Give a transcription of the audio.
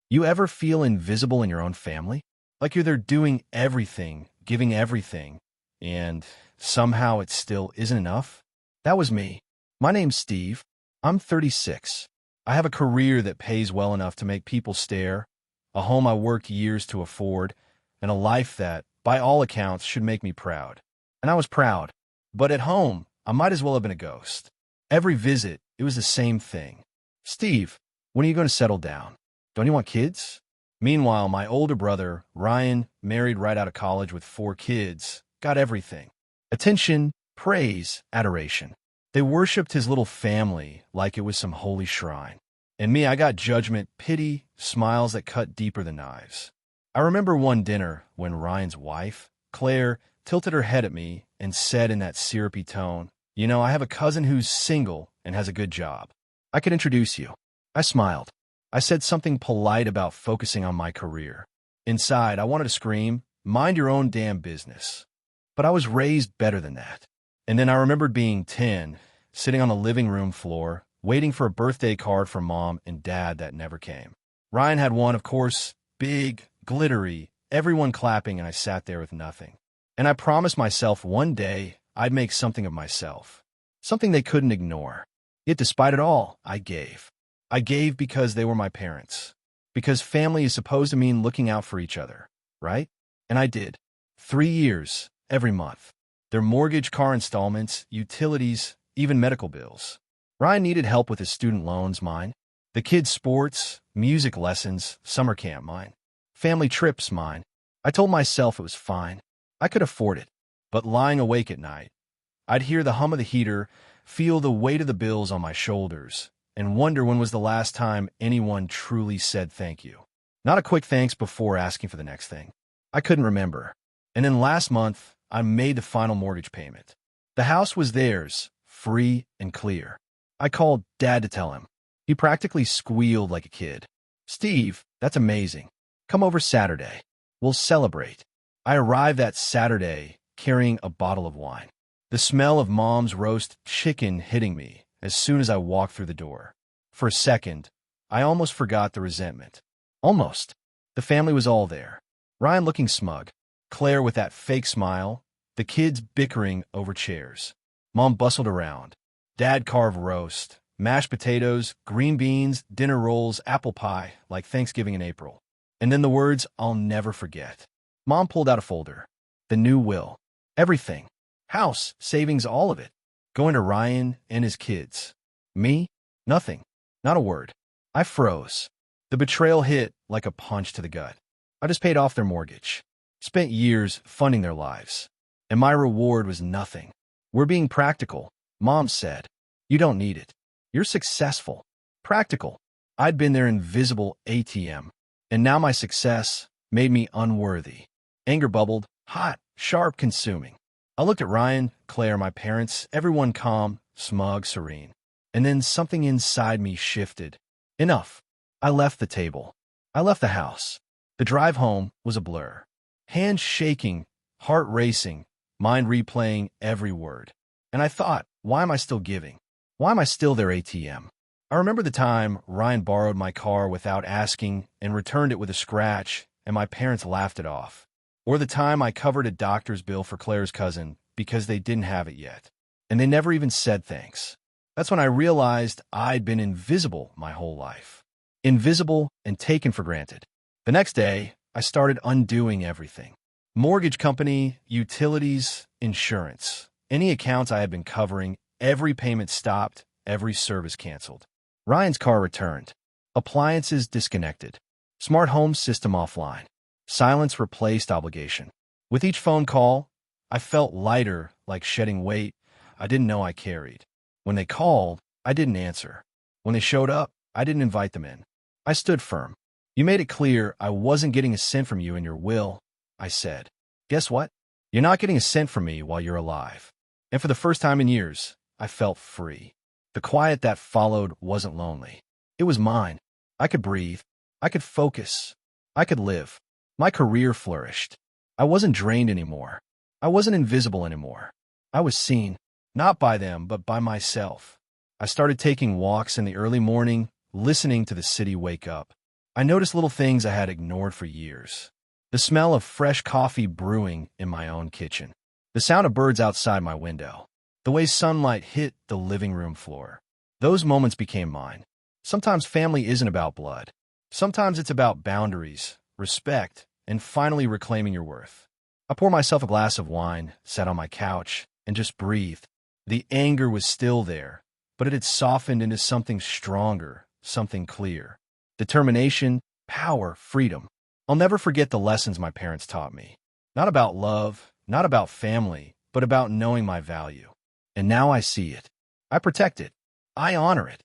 You ever feel invisible in your own family? Like you're there doing everything, giving everything, and somehow it still isn't enough? That was me. My name's Steve. I'm 36. I have a career that pays well enough to make people stare, a home I worked years to afford, and a life that, by all accounts, should make me proud. And I was proud. But at home, I might as well have been a ghost. Every visit, it was the same thing. Steve, when are you going to settle down? Don't you want kids? Meanwhile, my older brother, Ryan, married right out of college with 4 kids, got everything. Attention, praise, adoration. They worshipped his little family like it was some holy shrine. And me, I got judgment, pity, smiles that cut deeper than knives. I remember one dinner when Ryan's wife, Claire, tilted her head at me and said in that syrupy tone, "You know, I have a cousin who's single and has a good job. I could introduce you." I smiled. I said something polite about focusing on my career. Inside, I wanted to scream, "Mind your own damn business." But I was raised better than that. And then I remembered being 10, sitting on the living room floor, waiting for a birthday card from Mom and Dad that never came. Ryan had one, of course, big, glittery, everyone clapping, and I sat there with nothing. And I promised myself one day I'd make something of myself, something they couldn't ignore. Yet despite it all, I gave. I gave because they were my parents. Because family is supposed to mean looking out for each other, right? And I did. 3 years, every month. Their mortgage, car installments, utilities, even medical bills. Ryan needed help with his student loans, mine. The kids' sports, music lessons, summer camp, mine. Family trips, mine. I told myself it was fine. I could afford it. But lying awake at night, I'd hear the hum of the heater, feel the weight of the bills on my shoulders, and wonder when was the last time anyone truly said thank you. Not a quick thanks before asking for the next thing. I couldn't remember. And then last month, I made the final mortgage payment. The house was theirs, free and clear. I called Dad to tell him. He practically squealed like a kid. "Steve, that's amazing. Come over Saturday. We'll celebrate." I arrived that Saturday carrying a bottle of wine. The smell of Mom's roast chicken hitting me as soon as I walked through the door. For a second, I almost forgot the resentment. Almost. The family was all there. Ryan looking smug. Claire with that fake smile. The kids bickering over chairs. Mom bustled around. Dad carved roast, mashed potatoes, green beans, dinner rolls, apple pie, like Thanksgiving in April. And then the words I'll never forget. Mom pulled out a folder. The new will. Everything. House, savings, all of it. Going to Ryan and his kids. Me? Nothing. Not a word. I froze. The betrayal hit like a punch to the gut. I just paid off their mortgage. Spent years funding their lives. And my reward was nothing. "We're being practical," Mom said. "You don't need it. You're successful." Practical. I'd been their invisible ATM. And now my success made me unworthy. Anger bubbled, hot, sharp, consuming. I looked at Ryan, Claire, my parents, everyone calm, smug, serene. And then something inside me shifted. Enough. I left the table. I left the house. The drive home was a blur. Hands shaking, heart racing, mind replaying every word. And I thought, why am I still giving? Why am I still their ATM? I remember the time Ryan borrowed my car without asking and returned it with a scratch, and my parents laughed it off. Or the time I covered a doctor's bill for Claire's cousin because they didn't have it yet. And they never even said thanks. That's when I realized I'd been invisible my whole life. Invisible and taken for granted. The next day, I started undoing everything. Mortgage company, utilities, insurance. Any accounts I had been covering, every payment stopped, every service canceled. Ryan's car returned. Appliances disconnected. Smart home system offline. Silence replaced obligation. With each phone call, I felt lighter, like shedding weight I didn't know I carried. When they called, I didn't answer. When they showed up, I didn't invite them in. I stood firm. "You made it clear I wasn't getting a cent from you in your will," I said. "Guess what? You're not getting a cent from me while you're alive." And for the first time in years, I felt free. The quiet that followed wasn't lonely. It was mine. I could breathe. I could focus. I could live. My career flourished. I wasn't drained anymore. I wasn't invisible anymore. I was seen, not by them, but by myself. I started taking walks in the early morning, listening to the city wake up. I noticed little things I had ignored for years. The smell of fresh coffee brewing in my own kitchen. The sound of birds outside my window. The way sunlight hit the living room floor. Those moments became mine. Sometimes family isn't about blood. Sometimes it's about boundaries, respect, and finally reclaiming your worth. I poured myself a glass of wine, sat on my couch, and just breathed. The anger was still there, but it had softened into something stronger, something clear. Determination, power, freedom. I'll never forget the lessons my parents taught me. Not about love, not about family, but about knowing my value. And now I see it. I protect it. I honor it.